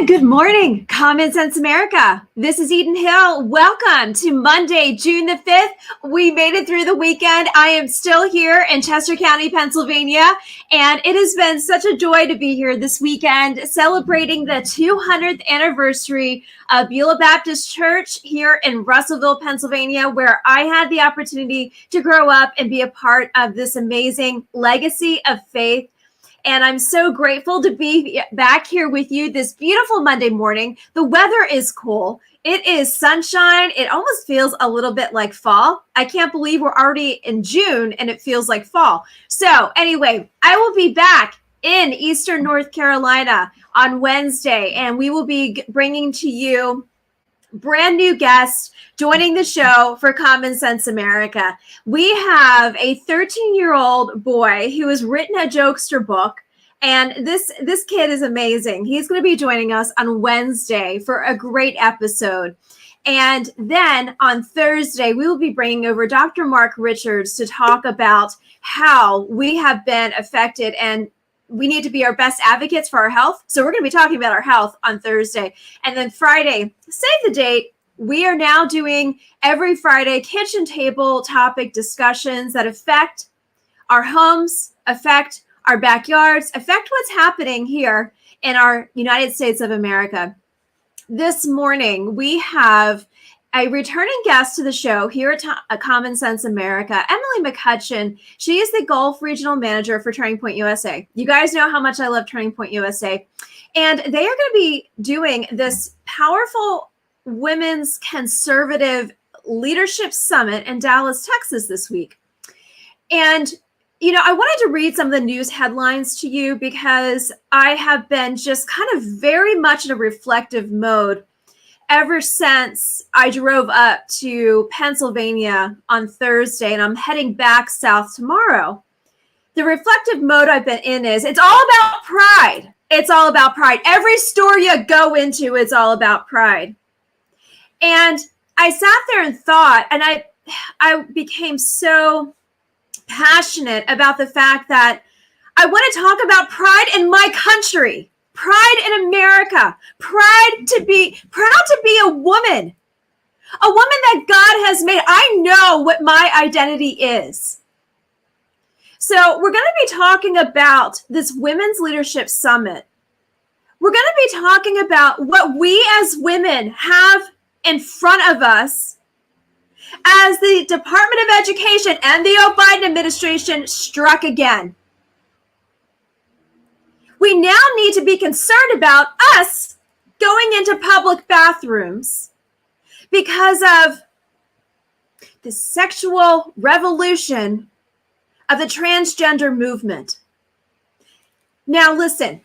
Good morning, Common Sense America. This is Eden Hill. Welcome to Monday, June the 5th. We made it through the weekend. I am still here in Chester County, Pennsylvania, and it has been such a joy to be here this weekend celebrating the 200th anniversary of Beulah Baptist Church here in Russellville, Pennsylvania, where I had the opportunity to grow up and be a part of this amazing legacy of faith. And I'm so grateful to be back here with you this beautiful Monday morning. The weather is cool. It is sunshine. It almost feels a little bit like fall. I can't believe we're already in June and it feels like fall. So anyway, I will be back in Eastern North Carolina on Wednesday, and we will be bringing to you brand new guests joining the show for Common Sense America. We have a 13-year-old boy who has written a jokester book, and this kid is amazing. He's going to be joining us on Wednesday for a great episode. And then on Thursday, we will be bringing over Dr. Mark Richards to talk about how we have been affected and we need to be our best advocates for our health. So we're going to be talking about our health on Thursday. And then Friday, save the date, we are now doing every Friday kitchen table topic discussions that affect our homes, affect our backyards, affect what's happening here in our United States of America. This morning, we have a returning guest to the show here at Common Sense America, Emily McCuthcan. She is the Gulf Regional Manager for Turning Point USA. You guys know how much I love Turning Point USA. And they are going to be doing this powerful women's conservative leadership summit in Dallas, Texas this week. And, I wanted to read some of the news headlines to you because I have been just kind of very much in a reflective mode ever since I drove up to Pennsylvania on Thursday, and I'm heading back south tomorrow. The reflective mode I've been in is it's all about pride. It's all about pride. Every store you go into, it's all about pride. And I sat there and thought, and I became so passionate about the fact that I want to talk about pride in my country. Pride in America, proud to be a woman that God has made. I know what my identity is. So we're going to be talking about this Women's Leadership Summit. We're going to be talking about what we as women have in front of us as the Department of Education and the Biden administration struck again. We now need to be concerned about us going into public bathrooms because of the sexual revolution of the transgender movement. Now, listen,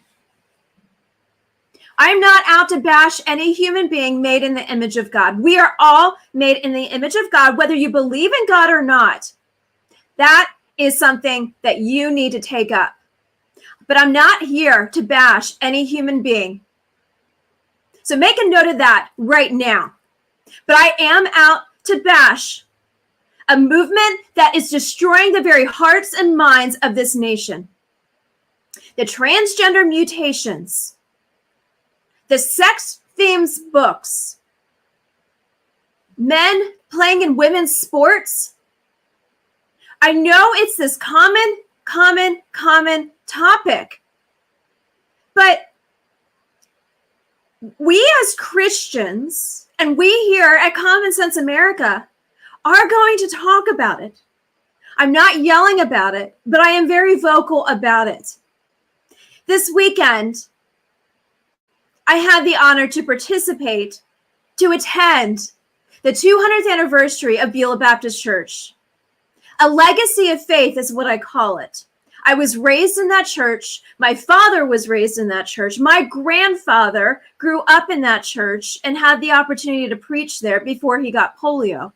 I'm not out to bash any human being made in the image of God. We are all made in the image of God, whether you believe in God or not. That is something that you need to take up. But I'm not here to bash any human being. So make a note of that right now. But I am out to bash a movement that is destroying the very hearts and minds of this nation. The transgender mutations, the sex themes books, men playing in women's sports. I know it's this common topic, but we as Christians and we here at Common Sense America are going to talk about it. I'm not yelling about it, but I am very vocal about it. This weekend, I had the honor to attend the 200th anniversary of Beulah Baptist Church. A legacy of faith is what I call it. I was raised in that church. My father was raised in that church. My grandfather grew up in that church and had the opportunity to preach there before he got polio.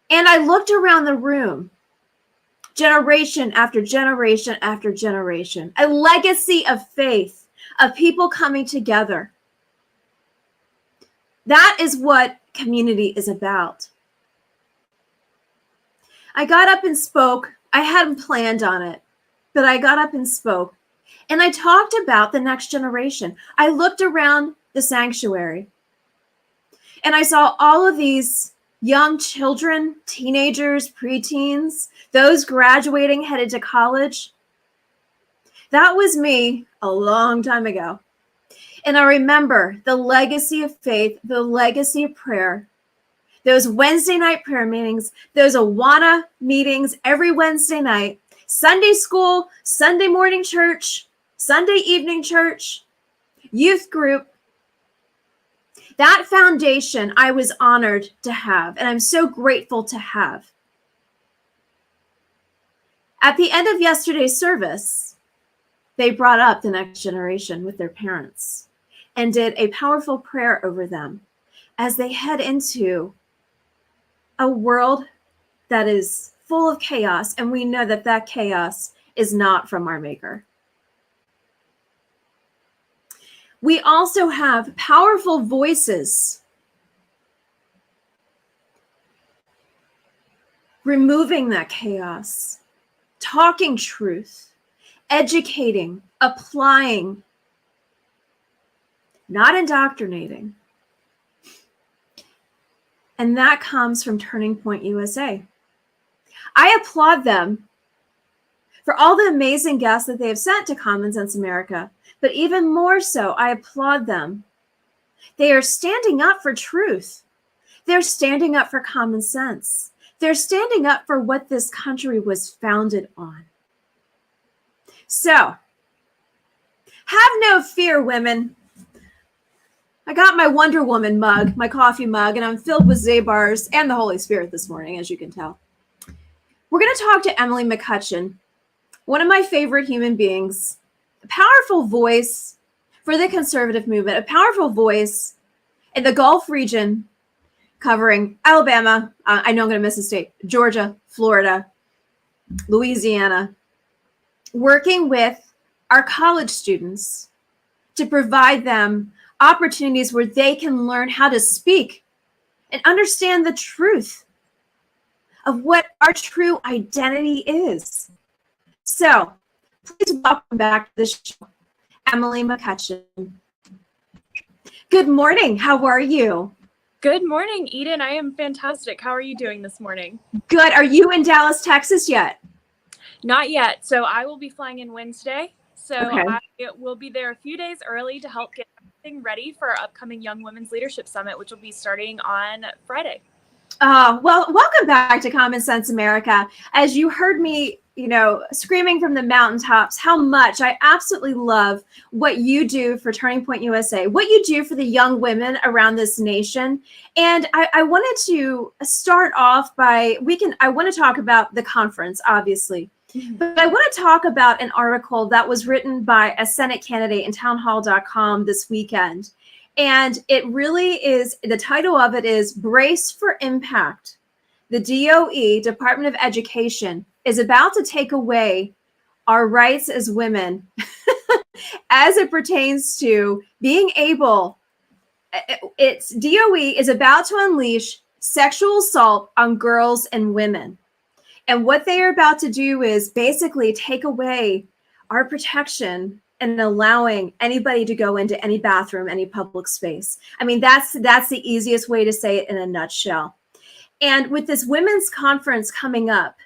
And I looked around the room, generation after generation after generation, a legacy of faith, of people coming together. That is what community is about. I got up and spoke. I hadn't planned on it, but I got up and spoke. And I talked about the next generation. I looked around the sanctuary and I saw all of these young children, teenagers, preteens, those graduating, headed to college. That was me a long time ago. And I remember the legacy of faith, the legacy of prayer, those Wednesday night prayer meetings, those Awana meetings every Wednesday night, Sunday school, Sunday morning church, Sunday evening church, youth group. That foundation I was honored to have, and I'm so grateful to have. At the end of yesterday's service, they brought up the next generation with their parents and did a powerful prayer over them as they head into a world that is full of chaos, and we know that that chaos is not from our Maker. We also have powerful voices removing that chaos, talking truth, educating, applying, not indoctrinating. And that comes from Turning Point USA. I applaud them for all the amazing guests that they have sent to Common Sense America. But even more so, I applaud them. They are standing up for truth. They're standing up for common sense. They're standing up for what this country was founded on. So, have no fear, women. I got my Wonder Woman mug, my coffee mug, and I'm filled with Zabars and the Holy Spirit this morning, as you can tell. We're going to talk to Emily McCuthcan, one of my favorite human beings, a powerful voice for the conservative movement, a powerful voice in the Gulf region, covering Alabama, I know I'm going to miss a state, Georgia, Florida, Louisiana, working with our college students to provide them opportunities where they can learn how to speak and understand the truth of what our true identity is. So, please welcome back to the show, Emily McCuthcan. Good morning. How are you? Good morning, Eden. I am fantastic. How are you doing this morning? Good. Are you in Dallas, Texas yet? Not yet. So I will be flying in Wednesday. So Okay. I will be there a few days early to help get everything ready for our upcoming Young Women's Leadership Summit, which will be starting on Friday. Well, welcome back to Common Sense America. As you heard me, screaming from the mountaintops, how much I absolutely love what you do for Turning Point USA, what you do for the young women around this nation. And I wanted to start off by, I want to talk about the conference, obviously, but I want to talk about an article that was written by a Senate candidate in townhall.com this weekend. And it really is, the title of it is Brace for Impact. The DOE, Department of Education, is about to take away our rights as women as it pertains to being able, its DOE is about to unleash sexual assault on girls and women. And what they are about to do is basically take away our protection and allowing anybody to go into any bathroom, any public space. I mean, that's the easiest way to say it in a nutshell. And with this women's conference coming up,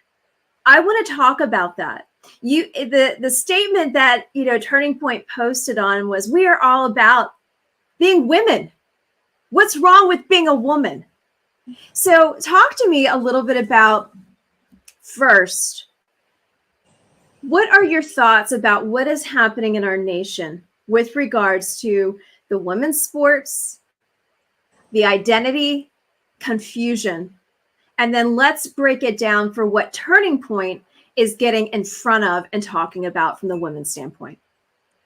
I want to talk about that. The statement that Turning Point posted on was, we are all about being women. What's wrong with being a woman? So talk to me a little bit about, first, what are your thoughts about what is happening in our nation with regards to the women's sports, the identity, confusion? And then let's break it down for what Turning Point is getting in front of and talking about from the women's standpoint.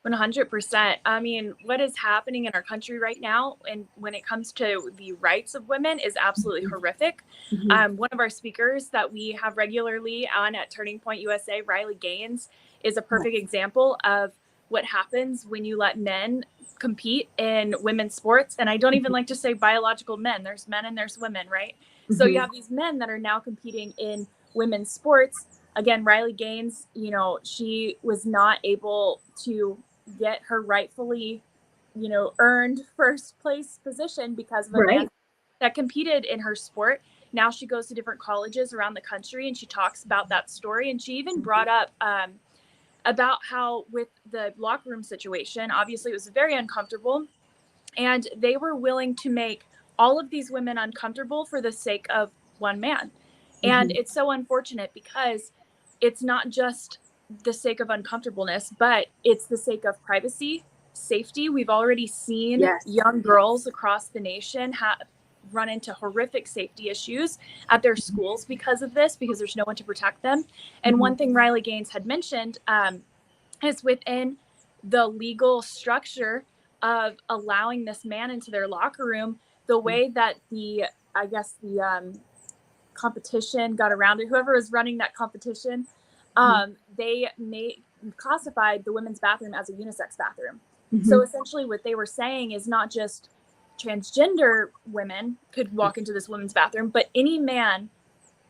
100%. I mean, what is happening in our country right now, and when it comes to the rights of women, is absolutely horrific. One of our speakers that we have regularly on at Turning Point USA, Riley Gaines, is a perfect example of what happens when you let men compete in women's sports. And I don't even like to say biological men. There's men and there's women, right? So you have these men that are now competing in women's sports again, Riley Gaines, you know, she was not able to get her rightfully, you know, earned first place position because of a man that competed in her sport. Now she goes to different colleges around the country and she talks about that story. And she even brought up about how with the locker room situation, obviously it was very uncomfortable, and they were willing to make all of these women uncomfortable for the sake of one man. And it's so unfortunate because it's not just the sake of uncomfortableness, but it's the sake of privacy, safety. We've already seen young girls across the nation run into horrific safety issues at their schools because of this, because there's no one to protect them. And one thing Riley Gaines had mentioned is within the legal structure of allowing this man into their locker room, the way that the competition got around it, whoever was running that competition, they classified the women's bathroom as a unisex bathroom. So essentially what they were saying is not just transgender women could walk into this women's bathroom, but any man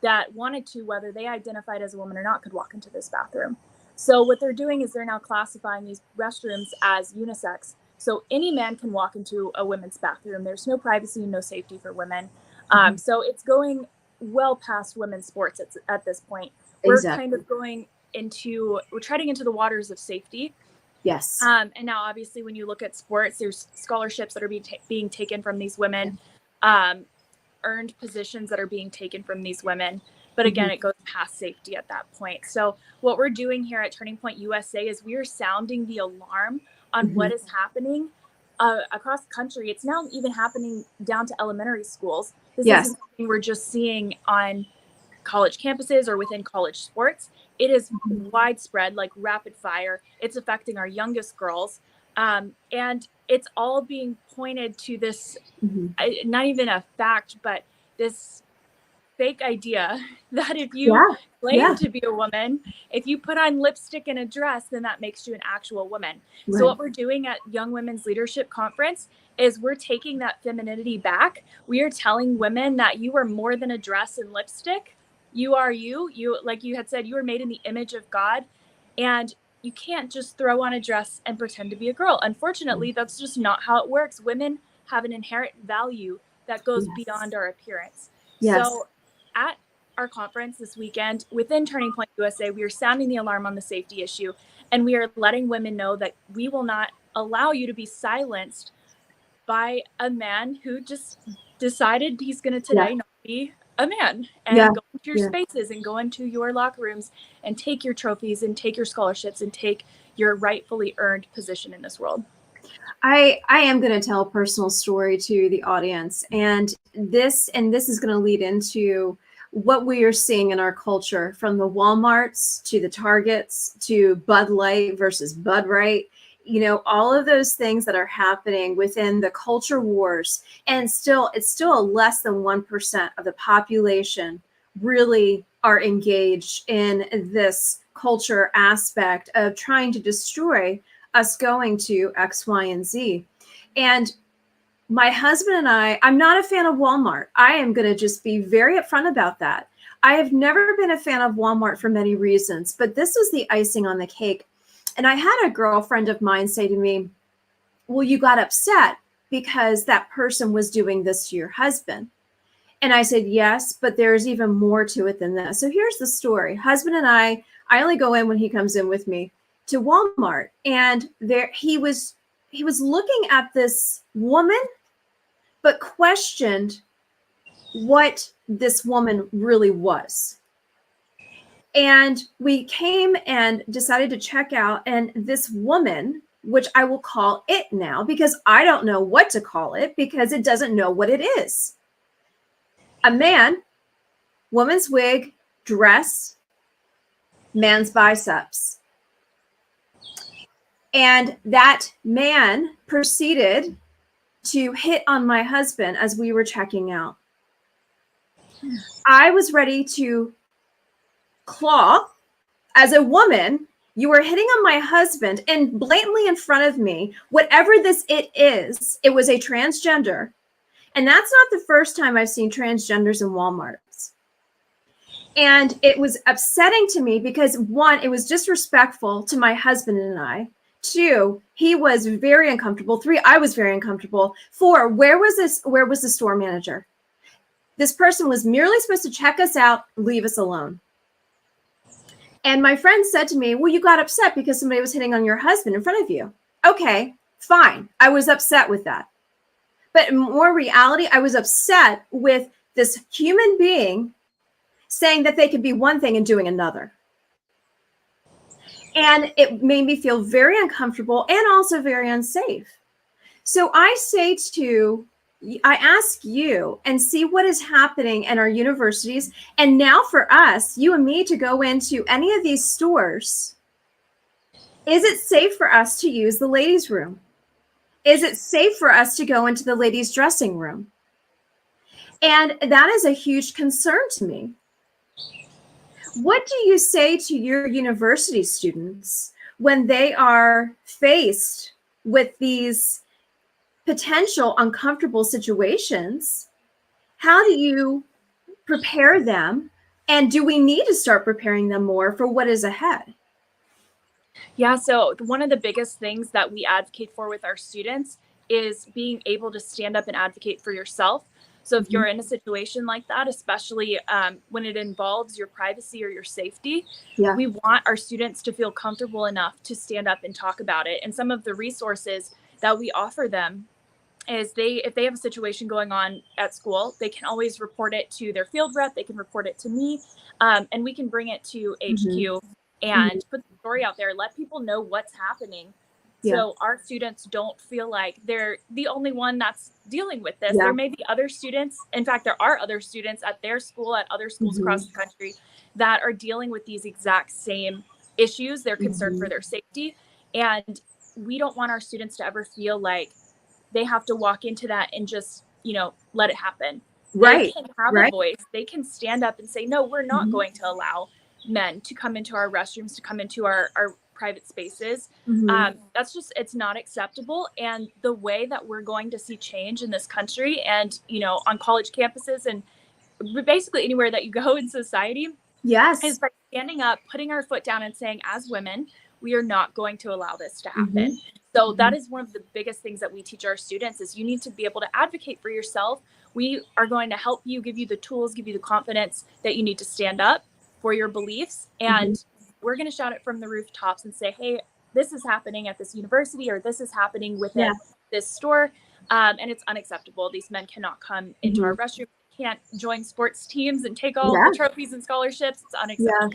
that wanted to, whether they identified as a woman or not, could walk into this bathroom. So what they're doing is they're now classifying these restrooms as unisex. So any man can walk into a women's bathroom. There's no privacy and no safety for women. So it's going well past women's sports at this point. We're kind of we're treading into the waters of safety. Yes. And now obviously when you look at sports, there's scholarships that are being taken from these women, earned positions that are being taken from these women. But again, it goes past safety at that point. So what we're doing here at Turning Point USA is we are sounding the alarm on what is happening across the country. It's now even happening down to elementary schools. This isn't something we're just seeing on college campuses or within college sports. It is widespread, like rapid fire. It's affecting our youngest girls. And it's all being pointed to this, not even a fact, but this fake idea that if you claim to be a woman, if you put on lipstick and a dress, then that makes you an actual woman. So what we're doing at Young Women's Leadership Conference is we're taking that femininity back. We are telling women that you are more than a dress and lipstick. You are you. Like you had said, you are made in the image of God, and you can't just throw on a dress and pretend to be a girl. Unfortunately, that's just not how it works. Women have an inherent value that goes beyond our appearance. So at our conference this weekend within Turning Point USA, we are sounding the alarm on the safety issue, and we are letting women know that we will not allow you to be silenced by a man who just decided he's going to today not be a man and go into your spaces and go into your locker rooms and take your trophies and take your scholarships and take your rightfully earned position in this world. I am going to tell a personal story to the audience, and this is going to lead into what we are seeing in our culture, from the Walmarts to the Targets to Bud Light versus Bud Right. You know, all of those things that are happening within the culture wars, and it's still less than 1% of the population really are engaged in this culture aspect of trying to destroy us going to X, Y, and Z. And my husband and I'm not a fan of Walmart. I am going to just be very upfront about that. I have never been a fan of Walmart for many reasons, but this was the icing on the cake. And I had a girlfriend of mine say to me, well, you got upset because that person was doing this to your husband. And I said, yes, but there's even more to it than that. So here's the story. Husband and I only go in when he comes in with me to Walmart. And there he was looking at this woman, but questioned what this woman really was. And we came and decided to check out, and this woman, which I will call it now because I don't know what to call it because it doesn't know what it is. A man, woman's wig, dress, man's biceps. And that man proceeded to hit on my husband as we were checking out. I was ready to claw. As a woman, you were hitting on my husband, and blatantly in front of me, whatever it is, it was a transgender. And that's not the first time I've seen transgenders in Walmarts. And it was upsetting to me because, one, it was disrespectful to my husband and I. Two, he was very uncomfortable. Three, I was very uncomfortable. Four, where was the store manager? This person was merely supposed to check us out, leave us alone. And my friend said to me, well, you got upset because somebody was hitting on your husband in front of you. Okay, fine. I was upset with that. But in more reality, I was upset with this human being saying that they could be one thing and doing another. And it made me feel very uncomfortable and also very unsafe. So I ask you and see what is happening in our universities. And now for us, you and me, to go into any of these stores, is it safe for us to use the ladies' room? Is it safe for us to go into the ladies' dressing room? And that is a huge concern to me. What do you say to your university students when they are faced with these potential uncomfortable situations? How do you prepare them? And do we need to start preparing them more for what is ahead? Yeah, so one of the biggest things that we advocate for with our students is being able to stand up and advocate for yourself. So if you're in a situation like that, especially when it involves your privacy or your safety, we want our students to feel comfortable enough to stand up and talk about it. And some of the resources that we offer them is if they have a situation going on at school, they can always report it to their field rep. They can report it to me, and we can bring it to HQ and put the story out there, let people know what's happening. So our students don't feel like they're the only one that's dealing with this. There may be other students. In fact, there are other students at their school, at other schools across the country, that are dealing with these exact same issues. They're concerned for their safety. And we don't want our students to ever feel like they have to walk into that and just, let it happen. They can have a voice. They can stand up and say, no, we're not going to allow men to come into our restrooms, to come into our private spaces. It's not acceptable. And the way that we're going to see change in this country and, on college campuses and basically anywhere that you go in society is by standing up, putting our foot down and saying, as women, we are not going to allow this to happen. So that is one of the biggest things that we teach our students is you need to be able to advocate for yourself. We are going to help you, give you the tools, give you the confidence that you need to stand up for your beliefs. And we're going to shout it from the rooftops and say, hey, this is happening at this university, or this is happening within this store. And it's unacceptable. These men cannot come into our restroom, can't join sports teams and take all the trophies and scholarships. It's unacceptable.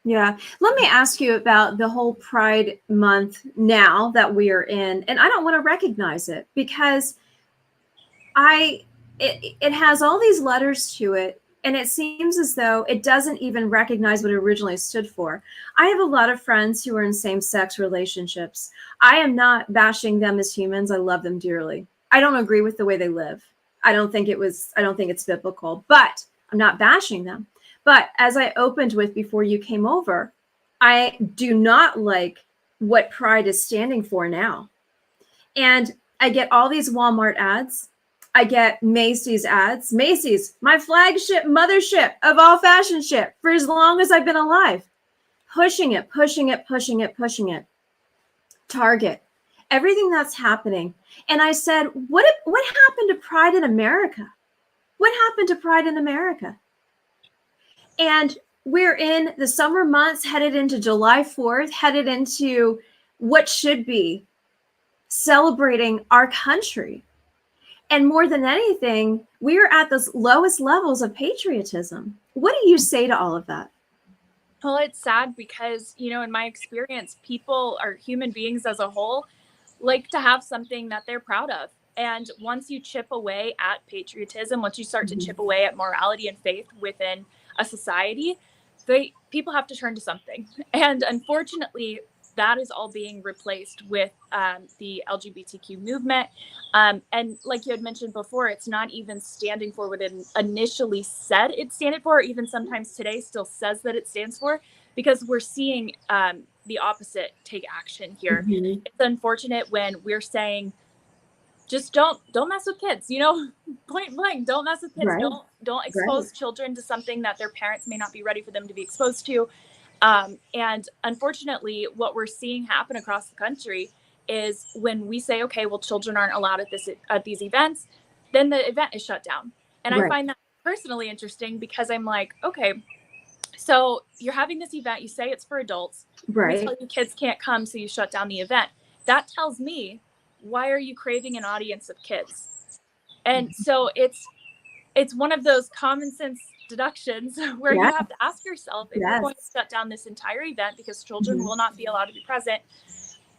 Yeah. Let me ask you about the whole Pride Month now that we are in. And I don't want to recognize it because it has all these letters to it. And it seems as though it doesn't even recognize what it originally stood for. I have a lot of friends who are in same-sex relationships. I am not bashing them as humans. I love them dearly. I don't agree with the way they live. I don't think it's biblical, but I'm not bashing them. But as I opened with before you came over, I do not like what Pride is standing for now. And I get all these Walmart ads. I get Macy's ads. Macy's, my flagship mothership of all fashion shit for as long as I've been alive. Pushing it. Target. Everything that's happening. And I said, what happened to Pride in America? What happened to Pride in America? And we're in the summer months, headed into July 4th, headed into what should be celebrating our country. And more than anything, we are at the lowest levels of patriotism. What do you say to all of that? Well, it's sad because, in my experience, people or human beings as a whole like to have something that they're proud of. And once you chip away at patriotism, once you start to chip away at morality and faith within a society, people have to turn to something. And unfortunately, that is all being replaced with the LGBTQ movement. And like you had mentioned before, it's not even standing for what it initially said it standed for, or even sometimes today still says that it stands for, because we're seeing the opposite take action here. It's unfortunate when we're saying just don't mess with kids, you know, point blank, don't mess with kids. Right. Don't expose children to something that their parents may not be ready for them to be exposed to. And unfortunately, what we're seeing happen across the country is when we say, okay, well, children aren't allowed at these events, then the event is shut down. And I find that personally interesting because I'm like, okay, so you're having this event, you say it's for adults, we tell you kids can't come, so you shut down the event. That tells me, why are you craving an audience of kids? And so it's one of those common sense deductions where you have to ask yourself, if you're going to shut down this entire event because children will not be allowed to be present,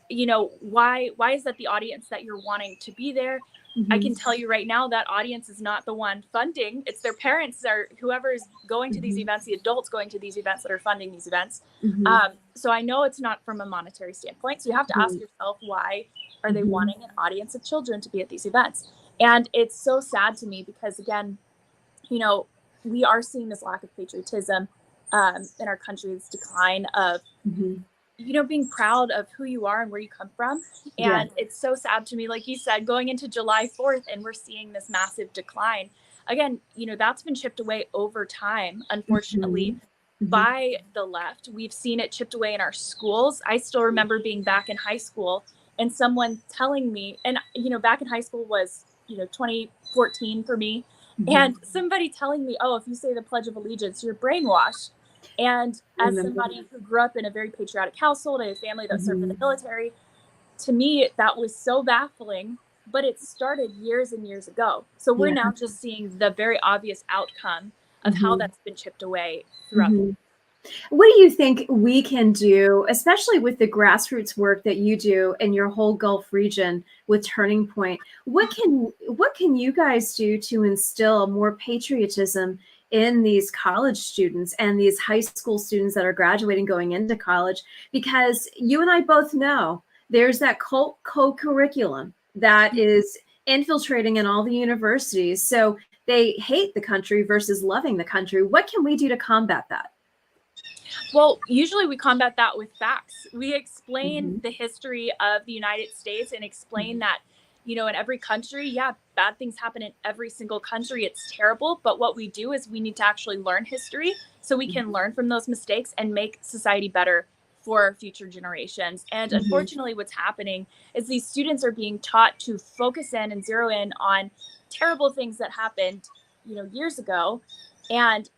you know, why is that the audience that you're wanting to be there? I can tell you right now that audience is not the one funding. It's their parents, or whoever is going to these events, the adults going to these events that are funding these events. So I know it's not from a monetary standpoint. So you have to ask yourself, why are they wanting an audience of children to be at these events? And it's so sad to me because, again, you know, we are seeing this lack of patriotism in our country's decline of, you know, being proud of who you are and where you come from. And it's so sad to me, like you said, going into July 4th, and we're seeing this massive decline. Again, you know, that's been chipped away over time, unfortunately, by the left. We've seen it chipped away in our schools. I still remember being back in high school and someone telling me, and, you know, back in high school was, you know, 2014 for me. And somebody telling me, oh, if you say the Pledge of Allegiance, you're brainwashed. And as somebody who grew up in a very patriotic household and a family that served in the military, to me, that was so baffling. But it started years and years ago. So we're now just seeing the very obvious outcome of how that's been chipped away throughout. What do you think we can do, especially with the grassroots work that you do in your whole Gulf region with Turning Point? What can you guys do to instill more patriotism in these college students and these high school students that are graduating, going into college? Because you and I both know there's that co-curriculum that is infiltrating in all the universities. So they hate the country versus loving the country. What can we do to combat that? Well, usually we combat that with facts. We explain the history of the United States and explain that, you know, in every country, yeah, bad things happen in every single country. It's terrible. But what we do is we need to actually learn history so we can learn from those mistakes and make society better for future generations. And unfortunately, what's happening is these students are being taught to focus in and zero in on terrible things that happened, you know, years ago. And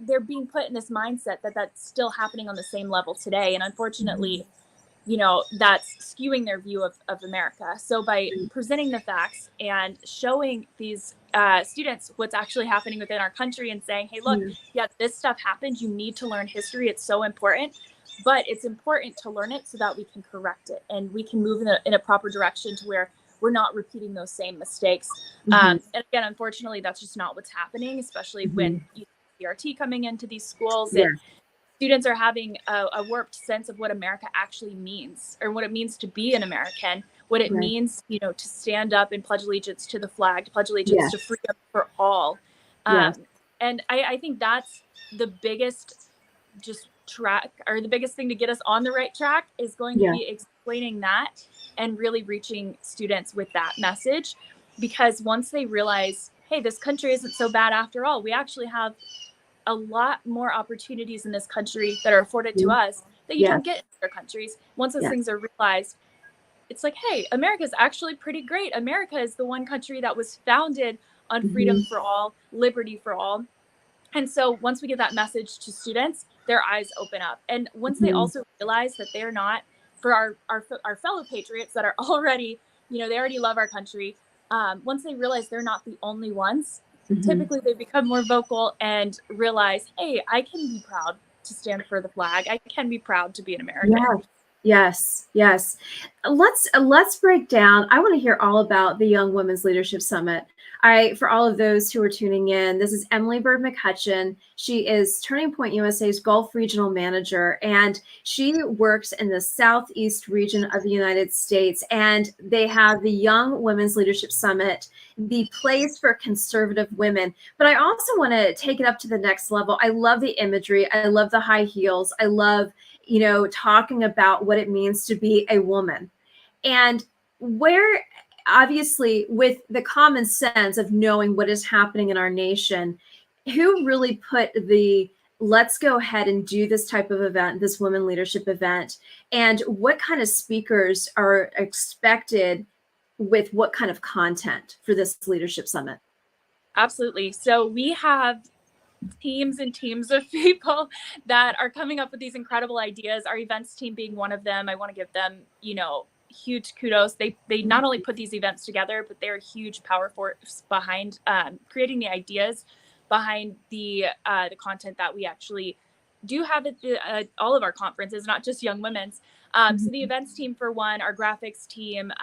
they're being put in this mindset that that's still happening on the same level today. And unfortunately, you know, that's skewing their view of America. So by presenting the facts and showing these students what's actually happening within our country and saying, hey, look, yeah, this stuff happened. You need to learn history. It's so important. But it's important to learn it so that we can correct it and we can move in a proper direction to where we're not repeating those same mistakes. And again, unfortunately, that's just not what's happening, especially when you CRT coming into these schools and students are having a warped sense of what America actually means, or what it means to be an American, what it means, you know, to stand up and pledge allegiance to the flag, to pledge allegiance to freedom for all. And I think that's the biggest the biggest thing to get us on the right track is going to be explaining that and really reaching students with that message. Because once they realize, hey, this country isn't so bad after all, we actually have a lot more opportunities in this country that are afforded to us that you don't get in other countries. Once those things are realized, it's like, hey, America is actually pretty great. America is the one country that was founded on freedom for all, liberty for all. And so once we get that message to students, their eyes open up. And once they also realize that they're not, for our fellow patriots that are already, you know, they already love our country. Once they realize they're not the only ones, typically they become more vocal and realize, hey, I can be proud to stand for the flag. I can be proud to be an American. Yes. Let's break down. I want to hear all about the Young Women's Leadership Summit. For all of those who are tuning in, this is Emily Bird McCuthcan. She is Turning Point USA's Gulf Regional Manager, and she works in the Southeast region of the United States. And they have the Young Women's Leadership Summit, the place for conservative women. But I also want to take it up to the next level. I love the imagery. I love the high heels. I love, you know, talking about what it means to be a woman. And where obviously, with the common sense of knowing what is happening in our nation, who really put the let's go ahead and do this type of event, this women leadership event, and what kind of speakers are expected with what kind of content for this leadership summit? Absolutely. So we have teams and teams of people that are coming up with these incredible ideas. Our events team being one of them. I want to give them, huge kudos. They not only put these events together, but they're a huge power force behind creating the ideas behind the content that we actually do have at all of our conferences, not just Young Women's. So the events team, for one, our graphics team,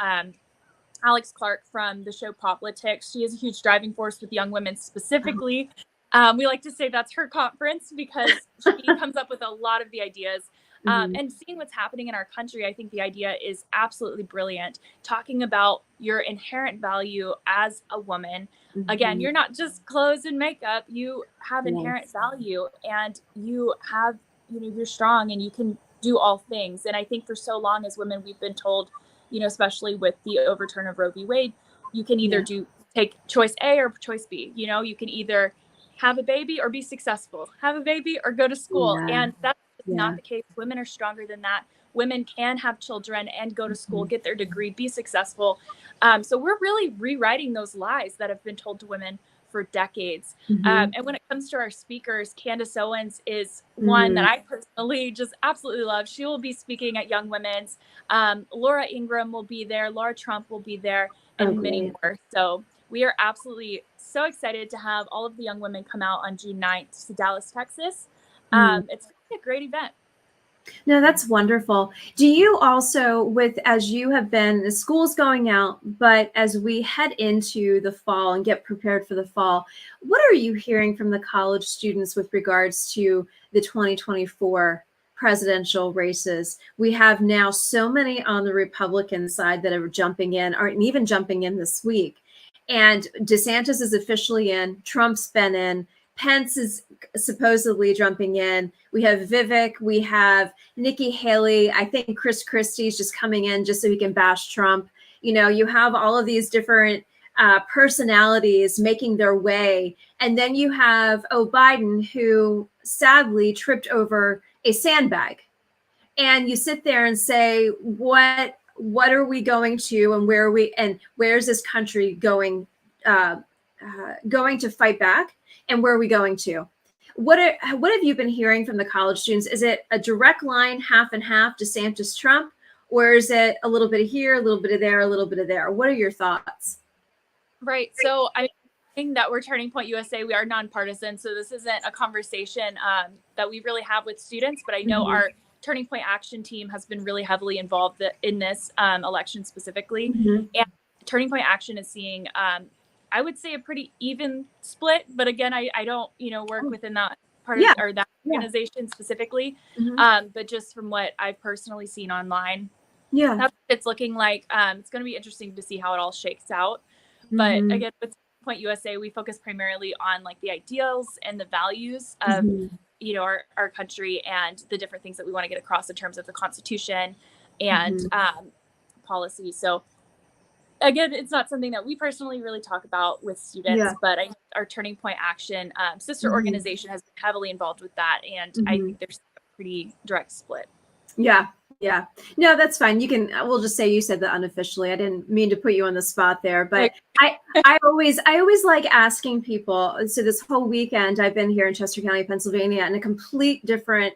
Alex Clark from the show Politics. She is a huge driving force with Young Women specifically. We like to say that's her conference because she comes up with a lot of the ideas. And seeing what's happening in our country, I think the idea is absolutely brilliant. Talking about your inherent value as a woman. Again, you're not just clothes and makeup. You have inherent value, and you have, you're strong and you can do all things. And I think for so long as women, we've been told, especially with the overturn of Roe v. Wade, you can either take choice A or choice B. You can either have a baby or be successful, have a baby or go to school. And that's not the case. Women are stronger than that. Women can have children and go to school, get their degree, be successful. So we're really rewriting those lies that have been told to women for decades. And when it comes to our speakers, Candace Owens is one that I personally just absolutely love. She will be speaking at Young Women's. Laura Ingraham will be there. Laura Trump will be there, and many more. So we are absolutely so excited to have all of the young women come out on June 9th to Dallas, Texas. It's going to be a great event. No, that's wonderful. Do you also, as you have been, the school's going out, but as we head into the fall and get prepared for the fall, what are you hearing from the college students with regards to the 2024 presidential races? We have now so many on the Republican side that are jumping in, aren't even jumping in this week. And DeSantis is officially in, Trump's been in, Pence is supposedly jumping in. We have Vivek. We have Nikki Haley. I think Chris Christie's just coming in just so he can bash Trump. You have all of these different personalities making their way. And then you have Biden, who sadly tripped over a sandbag. And you sit there and say, what are we going to, and where's this country going to fight back? And where are we going to? What have you been hearing from the college students? Is it a direct line, half and half, DeSantis, Trump, or is it a little bit of here, a little bit of there, a little bit of there? What are your thoughts? Right. So I think that we're Turning Point USA. We are nonpartisan, so this isn't a conversation that we really have with students. But I know our Turning Point Action team has been really heavily involved in this election specifically, and Turning Point Action is seeing. I would say a pretty even split, but again, I don't, work within that part of, or that organization specifically. But just from what I've personally seen online, that's what it's looking like. It's going to be interesting to see how it all shakes out. But again, with Point USA, we focus primarily on like the ideals and the values of, our country and the different things that we want to get across in terms of the Constitution and policy. So again, it's not something that we personally really talk about with students, but our Turning Point Action sister organization has been heavily involved with that. And I think there's a pretty direct split. Yeah. No, that's fine. We'll just say you said that unofficially. I didn't mean to put you on the spot there, but I always like asking people. So this whole weekend, I've been here in Chester County, Pennsylvania, in a complete different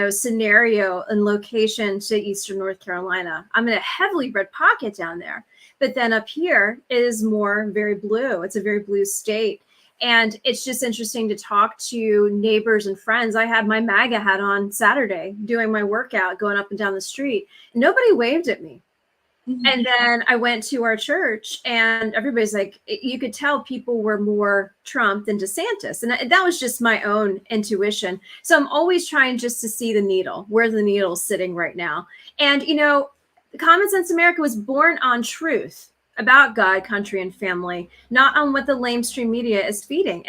scenario and location to Eastern North Carolina. I'm in a heavily red pocket down there. But then up here is more very blue. It's a very blue state. And it's just interesting to talk to neighbors and friends. I had my MAGA hat on Saturday doing my workout, going up and down the street. Nobody waved at me. And then I went to our church and everybody's like, you could tell people were more Trump than DeSantis. And that was just my own intuition. So I'm always trying just to see the needle, where the needle's sitting right now. And, Common Sense America was born on truth about God, country, and family, not on what the lamestream media is feeding.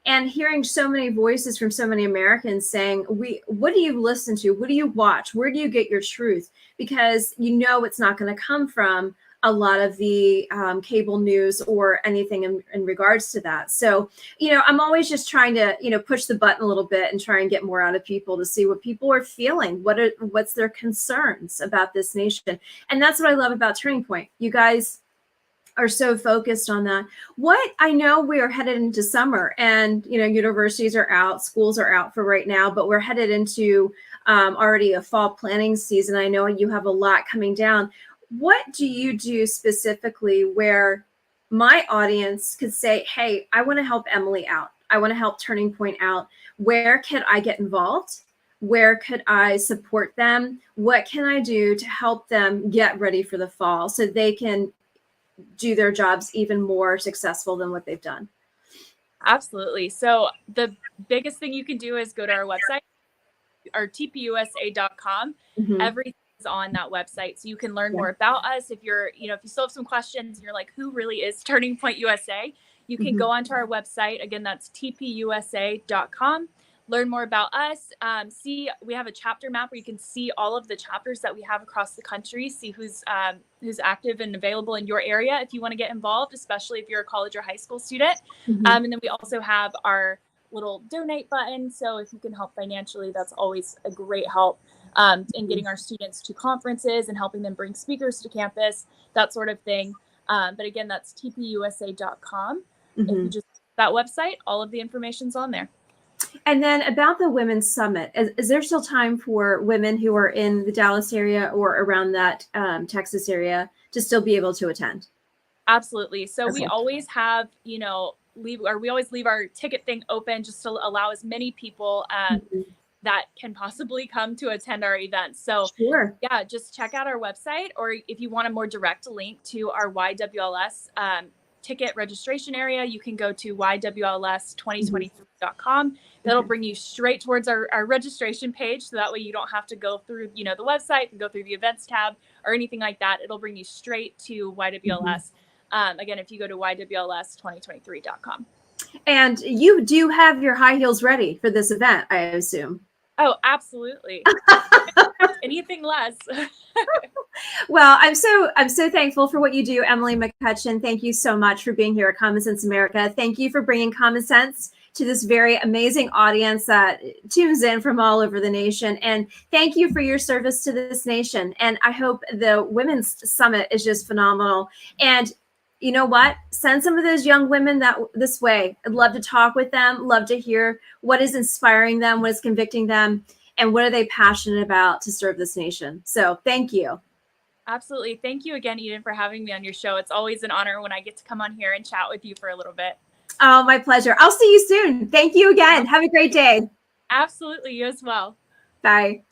And hearing so many voices from so many Americans saying, what do you listen to? What do you watch? Where do you get your truth? Because it's not going to come from a lot of the cable news or anything in regards to that. So, I'm always just trying to, push the button a little bit and try and get more out of people to see what people are feeling, what's their concerns about this nation. And that's what I love about Turning Point. You guys are so focused on that. What I know, we are headed into summer, and universities are out, schools are out for right now, but we're headed into already a fall planning season. I know you have a lot coming down. What do you do specifically where my audience could say, hey, I want to help Emily out, I want to help Turning Point out? Where could I get involved? Where could I support them? What can I do to help them get ready for the fall so they can do their jobs even more successful than what they've done? Absolutely. So the biggest thing you can do is go to our website, our TPUSA.com. Mm-hmm. Everything is on that website. So you can learn more about us. If you're, if you still have some questions and you're like, who really is Turning Point USA? You can go onto our website. Again, that's TPUSA.com. Learn more about us. We have a chapter map where you can see all of the chapters that we have across the country, see who's active and available in your area if you want to get involved, especially if you're a college or high school student. And then we also have our little donate button. So if you can help financially, that's always a great help in getting our students to conferences and helping them bring speakers to campus, that sort of thing. But again, that's tpusa.com. If you just that website, all of the information's on there. And then about the Women's Summit, is there still time for women who are in the Dallas area or around that Texas area to still be able to attend? Absolutely. So we always have, we always leave our ticket thing open just to allow as many people that can possibly come to attend our events. So yeah, just check out our website, or if you want a more direct link to our YWLS ticket registration area, you can go to ywls2023.com. That'll bring you straight towards our registration page. So that way you don't have to go through, the website and go through the events tab or anything like that. It'll bring you straight to YWLS. Again, if you go to ywls2023.com. And you do have your high heels ready for this event, I assume. Oh, absolutely. Anything less. Well, I'm so thankful for what you do, Emily McCuthcan. Thank you so much for being here at Common Sense America. Thank you for bringing common sense to this very amazing audience that tunes in from all over the nation. And thank you for your service to this nation. And I hope the Women's Summit is just phenomenal. And you know what? Send some of those young women this way. I'd love to talk with them, love to hear what is inspiring them, what is convicting them, and what are they passionate about to serve this nation. So thank you. Absolutely. Thank you again, Eden, for having me on your show. It's always an honor when I get to come on here and chat with you for a little bit. Oh, my pleasure. I'll see you soon. Thank you again. Have a great day. Absolutely. You as well. Bye.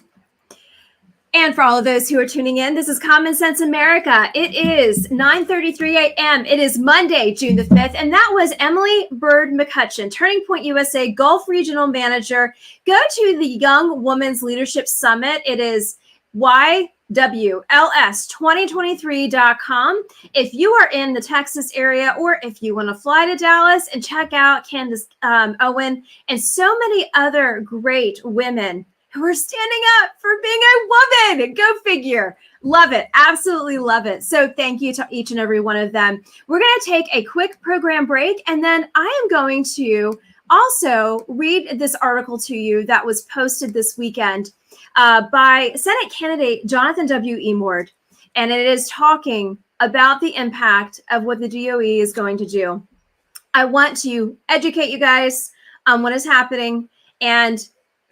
And for all of those who are tuning in, this is Common Sense America. It is 9:33 a.m. It is Monday, June the 5th. And that was Emily Bird McCuthcan, Turning Point USA Gulf Regional Manager. Go to the Young Women's Leadership Summit. It is YWLS2023.com. If you are in the Texas area, or if you want to fly to Dallas and check out Candace Owen and so many other great women who are standing up for being a woman. Go figure. Love it. Absolutely love it. So thank you to each and every one of them. We're going to take a quick program break, and then I am going to also read this article to you that was posted this weekend by Senate candidate Jonathan W. Emord. And it is talking about the impact of what the DOE is going to do. I want to educate you guys on what is happening. And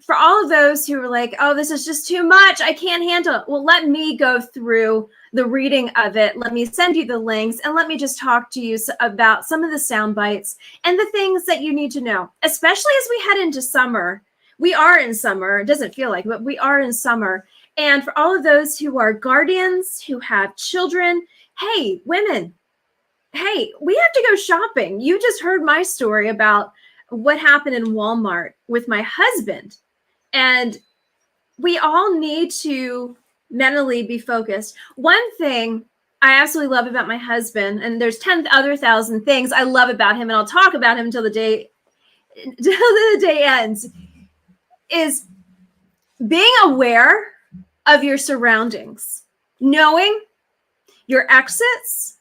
for all of those who are like, oh, this is just too much, I can't handle it. Well, let me go through the reading of it. Let me send you the links, and let me just talk to you about some of the sound bites and the things that you need to know, especially as we head into summer. We are in summer. It doesn't feel like it, but we are in summer. And for all of those who are guardians, who have children, hey, women, hey, we have to go shopping. You just heard my story about what happened in Walmart with my husband. And we all need to mentally be focused. One thing I absolutely love about my husband, and there's 10,000 things I love about him, and I'll talk about him until the day ends, is being aware of your surroundings, knowing your exits,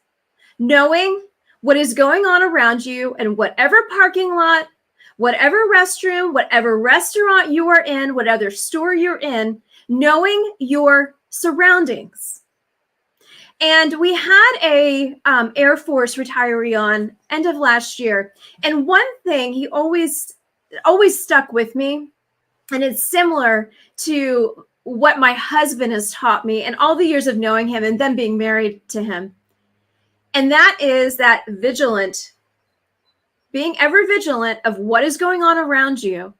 knowing what is going on around you in whatever parking lot, whatever restroom, whatever restaurant you are in, whatever store you're in, knowing your surroundings. And we had a Air Force retiree on end of last year. And one thing he always stuck with me, and it's similar to what my husband has taught me in all the years of knowing him and then being married to him. And that is that vigilant, being ever vigilant of what is going on around you.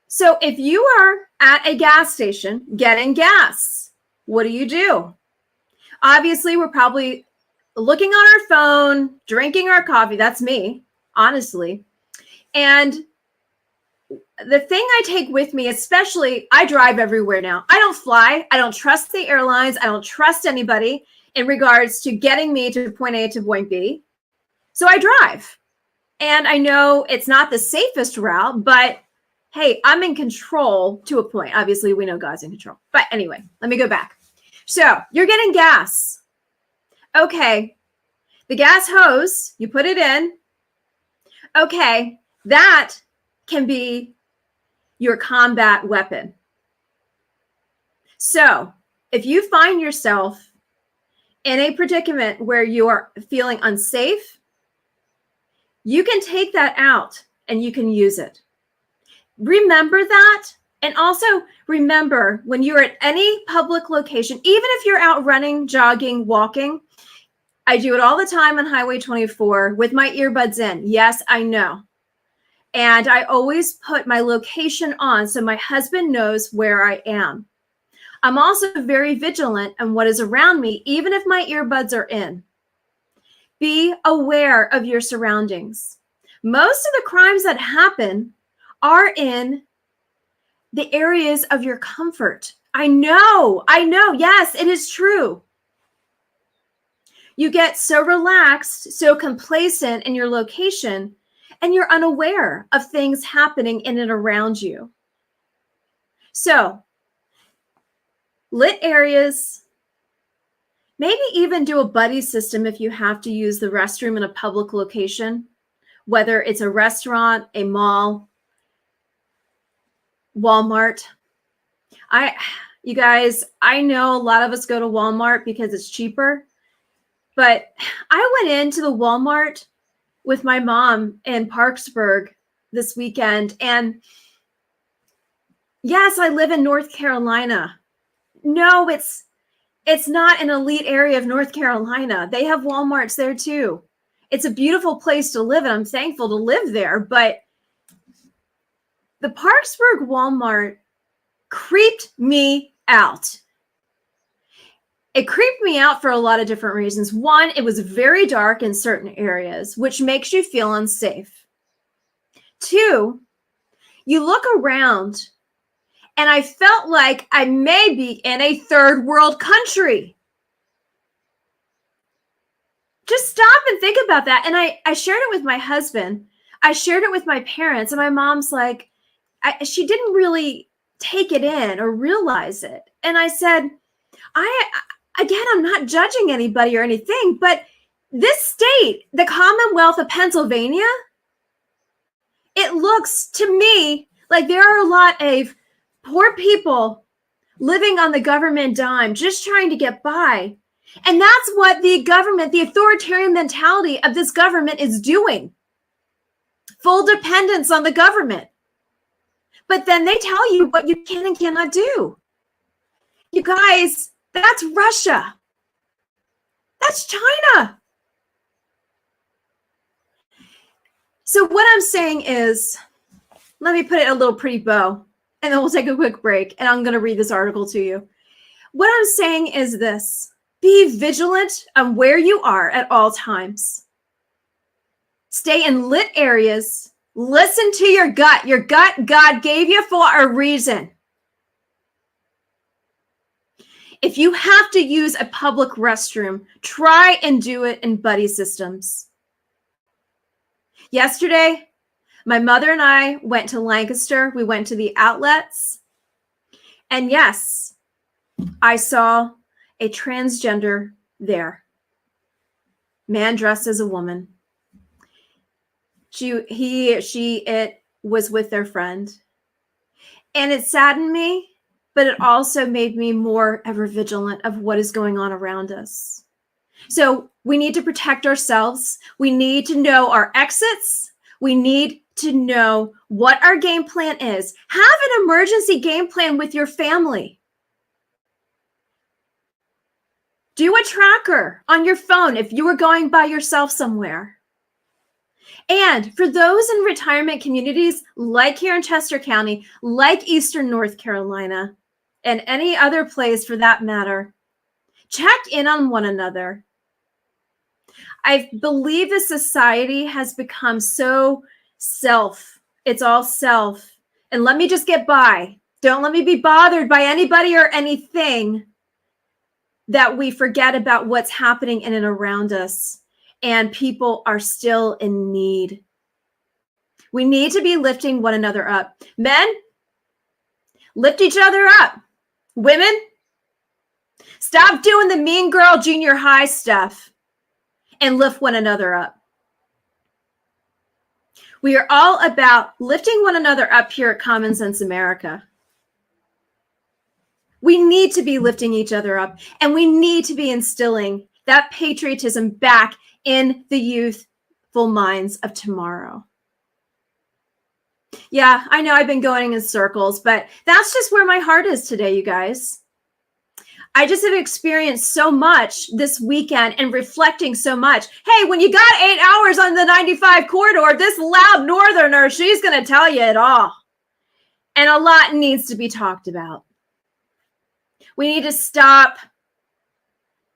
So if you are at a gas station getting gas, what do? Obviously, we're probably looking on our phone, drinking our coffee. That's me, honestly. And the thing I take with me, especially, I drive everywhere now. I don't fly. I don't trust the airlines. I don't trust anybody in regards to getting me to point A to point B. So I drive. And I know it's not the safest route, but hey, I'm in control to a point. Obviously, we know God's in control. But anyway, let me go back. So you're getting gas. Okay. The gas hose, you put it in. Okay. That can be your combat weapon. So if you find yourself in a predicament where you are feeling unsafe, you can take that out and you can use it. Remember that. And also remember, when you're at any public location, even if you're out running, jogging, walking, I do it all the time on Highway 24 with my earbuds in. Yes, I know. And I always put my location on so my husband knows where I am. I'm also very vigilant on what is around me, even if my earbuds are in. Be aware of your surroundings. Most of the crimes that happen are in the areas of your comfort. I know. Yes, it is true. You get so relaxed, so complacent in your location, and you're unaware of things happening in and around you. So, lit areas, maybe even do a buddy system if you have to use the restroom in a public location, whether it's a restaurant, a mall, Walmart. You guys, I know a lot of us go to Walmart because it's cheaper, but I went into the Walmart with my mom in Parksburg this weekend. And yes, I live in North Carolina. No, it's not an elite area of North Carolina. They have Walmarts there too. It's a beautiful place to live, and I'm thankful to live there. But the Parksburg Walmart creeped me out. It creeped me out for a lot of different reasons. One, it was very dark in certain areas, which makes you feel unsafe. Two, you look around and I felt like I may be in a third world country. Just stop and think about that. And I shared it with my husband. I shared it with my parents, and my mom's like, she didn't really take it in or realize it. And I said, I'm not judging anybody or anything, but this state, the Commonwealth of Pennsylvania, it looks to me like there are a lot of poor people living on the government dime, just trying to get by. And that's what the government, the authoritarian mentality of this government is doing. Full dependence on the government. But then they tell you what you can and cannot do. You guys, that's Russia. That's China. So what I'm saying is, let me put it in a little pretty bow, and then we'll take a quick break, and I'm going to read this article to you. What I'm saying is this: be vigilant on where you are at all times. Stay in lit areas. Listen to your gut. Your gut God gave you for a reason. If you have to use a public restroom, try and do it in buddy systems. Yesterday, my mother and I went to Lancaster. We went to the outlets. And yes, I saw a transgender there. Man dressed as a woman. It was with their friend. And it saddened me, but it also made me more ever vigilant of what is going on around us. So we need to protect ourselves. We need to know our exits. We need to know what our game plan is. Have an emergency game plan with your family. Do a tracker on your phone if you are going by yourself somewhere. And for those in retirement communities, like here in Chester County, like Eastern North Carolina, and any other place for that matter, check in on one another. I believe the society has become so self. It's all self. And let me just get by. Don't let me be bothered by anybody or anything, that we forget about what's happening in and around us. And people are still in need. We need to be lifting one another up. Men, lift each other up. Women, stop doing the mean girl junior high stuff and lift one another up. We are all about lifting one another up here at Common Sense America. We need to be lifting each other up, and we need to be instilling that patriotism back in the youthful minds of tomorrow. Yeah, I know I've been going in circles, but that's just where my heart is today, you guys. I just have experienced so much this weekend and reflecting so much. Hey, when you got 8 hours on the 95 corridor, this loud northerner, she's going to tell you it all. And a lot needs to be talked about. We need to stop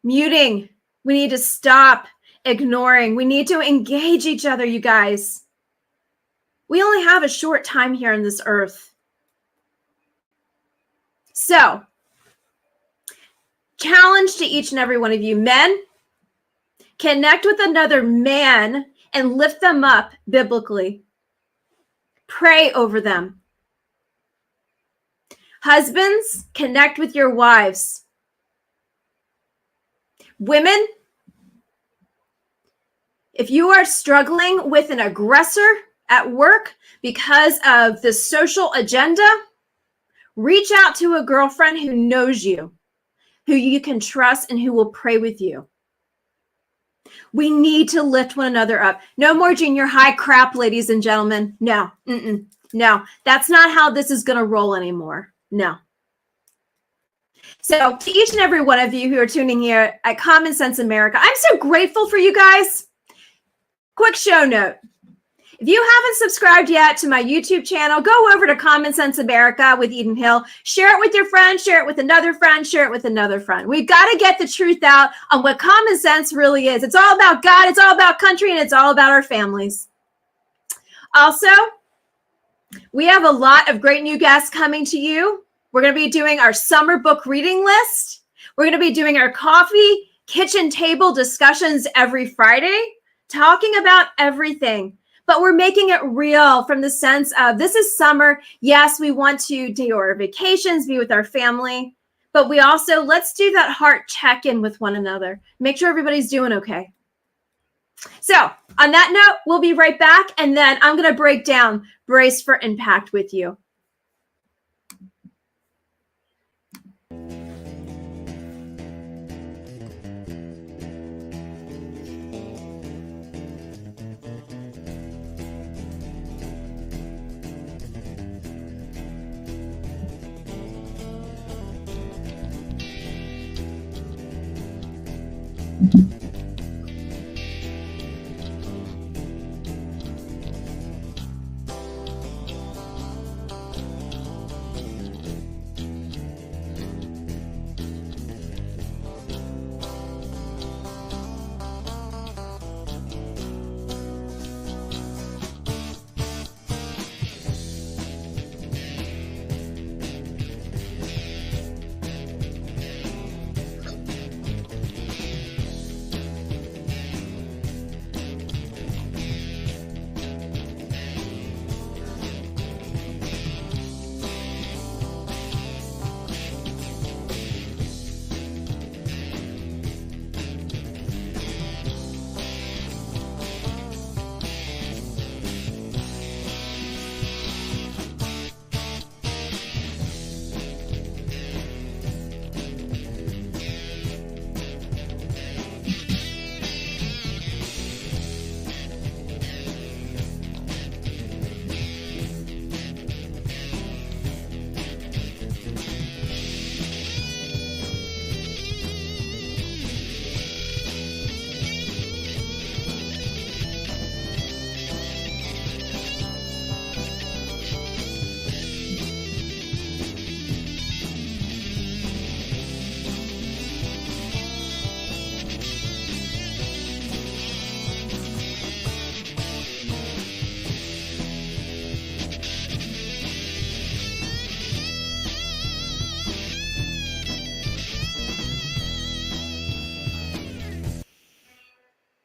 muting. We need to stop ignoring. We need to engage each other, you guys. We only have a short time here on this earth. So, challenge to each and every one of you. Men, connect with another man and lift them up biblically. Pray over them. Husbands, connect with your wives. Women, if you are struggling with an aggressor at work because of the social agenda, reach out to a girlfriend who knows you, who you can trust, and who will pray with you. We need to lift one another up. No more junior high crap, ladies and gentlemen. No, no, that's not how this is going to roll anymore. No. So to each and every one of you who are tuning here at Common Sense America, I'm so grateful for you guys. Quick show note. If you haven't subscribed yet to my YouTube channel, go over to Common Sense America with Eden Hill. Share it with your friend, share it with another friend, share it with another friend. We've got to get the truth out on what common sense really is. It's all about God, it's all about country, and it's all about our families. Also, we have a lot of great new guests coming to you. We're going to be doing our summer book reading list. We're going to be doing our coffee kitchen table discussions every Friday, talking about everything. But we're making it real from the sense of this is summer. Yes, we want to do our vacations, be with our family. But we also, let's do that heart check-in with one another. Make sure everybody's doing okay. So on that note, we'll be right back. And then I'm going to break down Brace for Impact with you.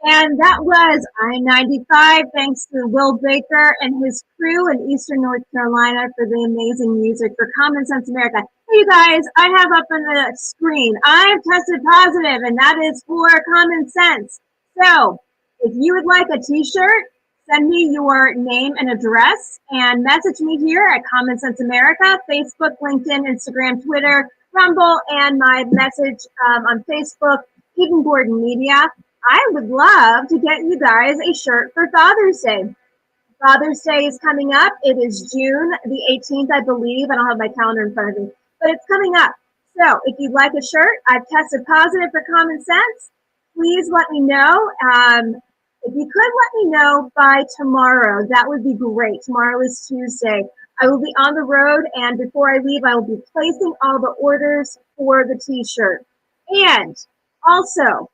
And that was I-95. Thanks to Will Baker and his crew in Eastern North Carolina for the amazing music for Common Sense America. Hey, you guys, I have up on the screen, I've tested positive, and that is for Common Sense. So if you would like a t-shirt, send me your name and address and message me here at Common Sense America, Facebook, LinkedIn, Instagram, Twitter, Rumble, and my message on Facebook, Eden Gordon Media. I would love to get you guys a shirt for Father's Day. Father's Day is coming up. It is June the 18th, I believe. I don't have my calendar in front of me, but it's coming up. So if you'd like a shirt, I've tested positive for Common Sense. Please let me know. If you could let me know by tomorrow, that would be great. Tomorrow is Tuesday. I will be on the road, and before I leave, I will be placing all the orders for the t-shirt. And also,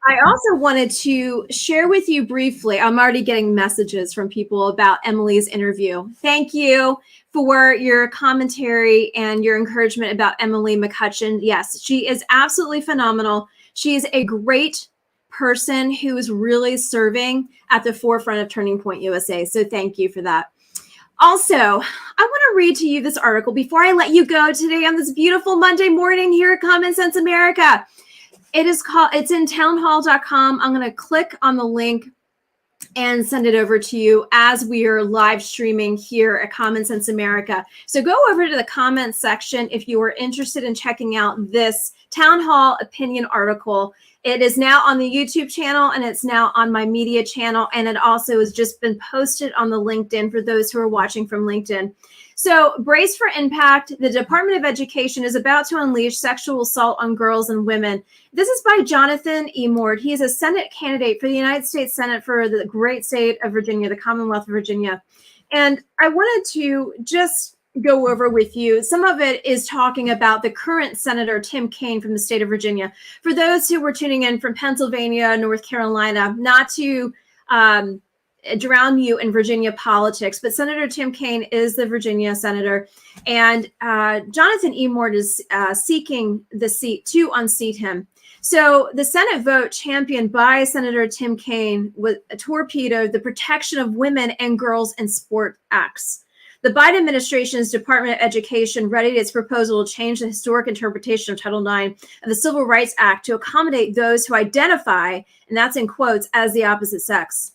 I also wanted to share with you briefly, I'm already getting messages from people about Emily's interview. Thank you for your commentary and your encouragement about Emily McCuthcan. Yes, she is absolutely phenomenal. She is a great person who is really serving at the forefront of Turning Point USA. So thank you for that. Also, I want to read to you this article before I let you go today on this beautiful Monday morning here at Common Sense America. It's in townhall.com. I'm going to click on the link and send it over to you as we are live streaming here at Common Sense America. So go over to the comments section if you are interested in checking out this Town Hall opinion article. It is now on the YouTube channel, and it's now on my media channel, and it also has just been posted on the LinkedIn for those who are watching from LinkedIn. So, brace for impact. The Department of Education is about to unleash sexual assault on girls and women. This is by Jonathan E. Mord. He is a Senate candidate for the United States Senate for the great state of Virginia, the Commonwealth of Virginia. And I wanted to just go over with you. Some of it is talking about the current Senator Tim Kaine from the state of Virginia. For those who were tuning in from Pennsylvania, North Carolina, not to drown you in Virginia politics, but Senator Tim Kaine is the Virginia senator, and Jonathan E. Mord is seeking the seat to unseat him. So the Senate vote championed by Senator Tim Kaine torpedoed the Protection of Women and Girls in Sport Acts. The Biden administration's Department of Education readied its proposal to change the historic interpretation of Title IX of the Civil Rights Act to accommodate those who identify, and that's in quotes, as the opposite sex.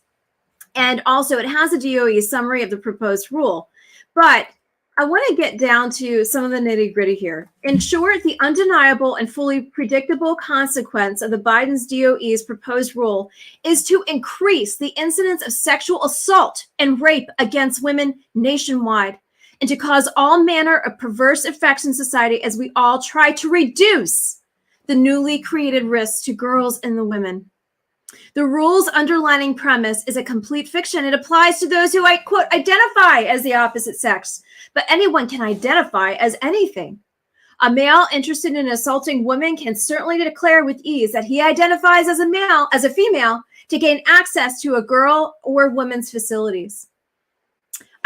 And also, it has a DOE summary of the proposed rule. But I want to get down to some of the nitty-gritty here. In short, the undeniable and fully predictable consequence of the Biden's DOE's proposed rule is to increase the incidence of sexual assault and rape against women nationwide, and to cause all manner of perverse effects in society as we all try to reduce the newly created risks to girls and the women. The rule's underlying premise is a complete fiction. It applies to those who, I quote, identify as the opposite sex, but anyone can identify as anything. A male interested in assaulting women can certainly declare with ease that he identifies as a female, to gain access to a girl or woman's facilities.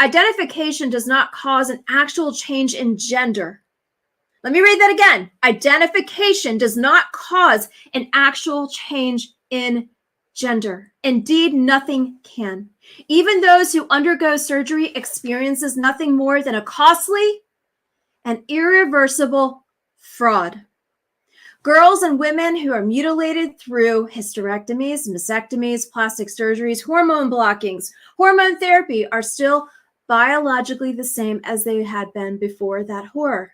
Identification does not cause an actual change in gender. Let me read that again. Identification does not cause an actual change in gender. Indeed, nothing can. Even those who undergo surgery experiences nothing more than a costly and irreversible fraud. Girls and women who are mutilated through hysterectomies, mastectomies, plastic surgeries, hormone blockings, hormone therapy are still biologically the same as they had been before that horror.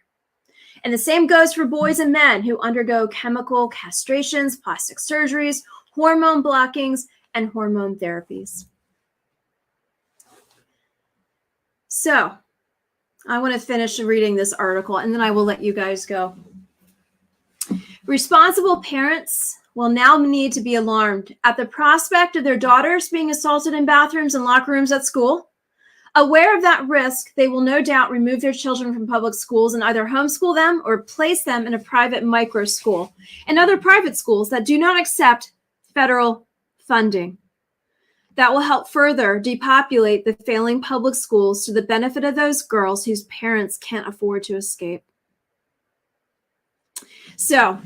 And the same goes for boys and men who undergo chemical castrations, plastic surgeries, hormone blockings, and hormone therapies. So I want to finish reading this article, and then I will let you guys go. Responsible parents will now need to be alarmed at the prospect of their daughters being assaulted in bathrooms and locker rooms at school. Aware of that risk, they will no doubt remove their children from public schools and either homeschool them or place them in a private micro school and other private schools that do not accept federal funding. That will help further depopulate the failing public schools to the benefit of those girls whose parents can't afford to escape. So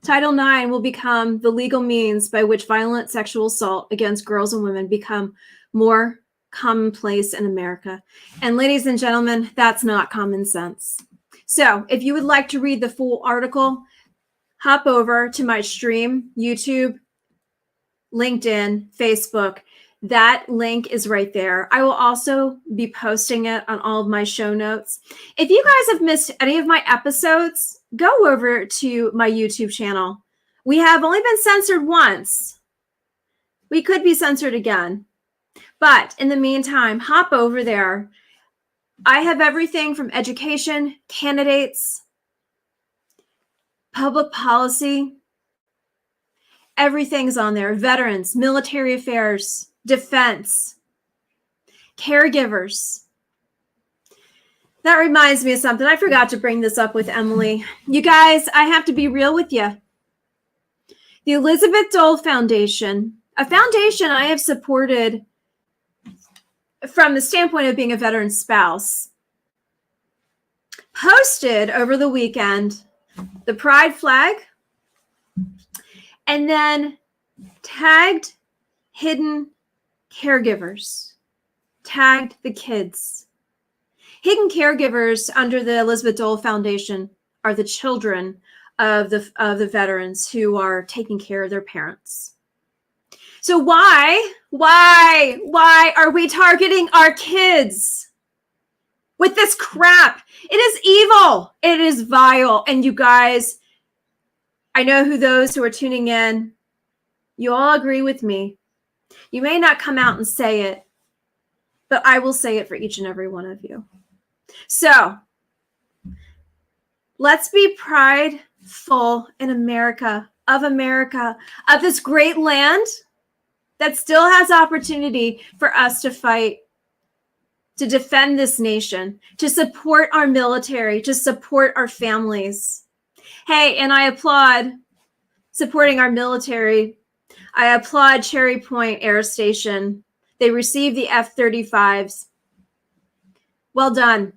Title IX will become the legal means by which violent sexual assault against girls and women become more commonplace in America. And ladies and gentlemen, that's not common sense. So if you would like to read the full article, hop over to my stream, YouTube, LinkedIn, Facebook. That link is right there. I will also be posting it on all of my show notes. If you guys have missed any of my episodes, go over to my YouTube channel. We have only been censored once. We could be censored again. But in the meantime, hop over there. I have everything from education, candidates, public policy. Everything's on there. Veterans, military affairs, defense, caregivers. That reminds me of something. I forgot to bring this up with Emily. You guys, I have to be real with you. The Elizabeth Dole Foundation, a foundation I have supported from the standpoint of being a veteran spouse, posted over the weekend the pride flag and then tagged hidden caregivers, tagged the kids. Hidden caregivers under the Elizabeth Dole Foundation are the children of the veterans who are taking care of their parents. So why are we targeting our kids with this crap? It is evil. It is vile. And you guys, I know who those who are tuning in, you all agree with me. You may not come out and say it, but I will say it for each and every one of you. So let's be prideful in America, of this great land that still has opportunity for us to fight, to defend this nation, to support our military, to support our families. Hey, and I applaud supporting our military. I applaud Cherry Point Air Station. They received the F-35s. Well done.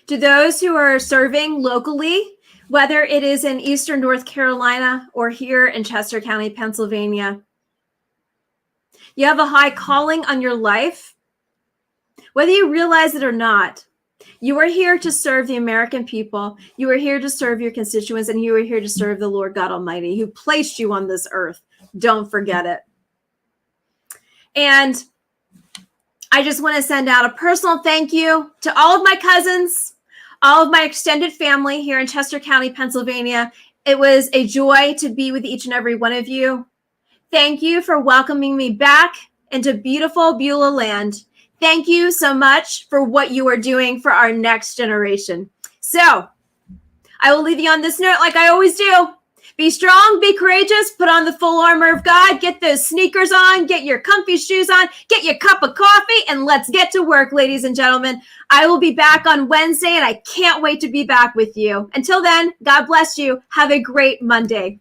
To those who are serving locally, whether it is in Eastern North Carolina or here in Chester County, Pennsylvania, you have a high calling on your life. Whether you realize it or not, you are here to serve the American people. You are here to serve your constituents, and you are here to serve the Lord God Almighty who placed you on this earth. Don't forget it. And I just want to send out a personal thank you to all of my cousins, all of my extended family here in Chester County, Pennsylvania. It was a joy to be with each and every one of you. Thank you for welcoming me back into beautiful Beulah land. Thank you so much for what you are doing for our next generation. So I will leave you on this note like I always do. Be strong, be courageous, put on the full armor of God, get those sneakers on, get your comfy shoes on, get your cup of coffee, and let's get to work, ladies and gentlemen. I will be back on Wednesday, and I can't wait to be back with you. Until then, God bless you. Have a great Monday.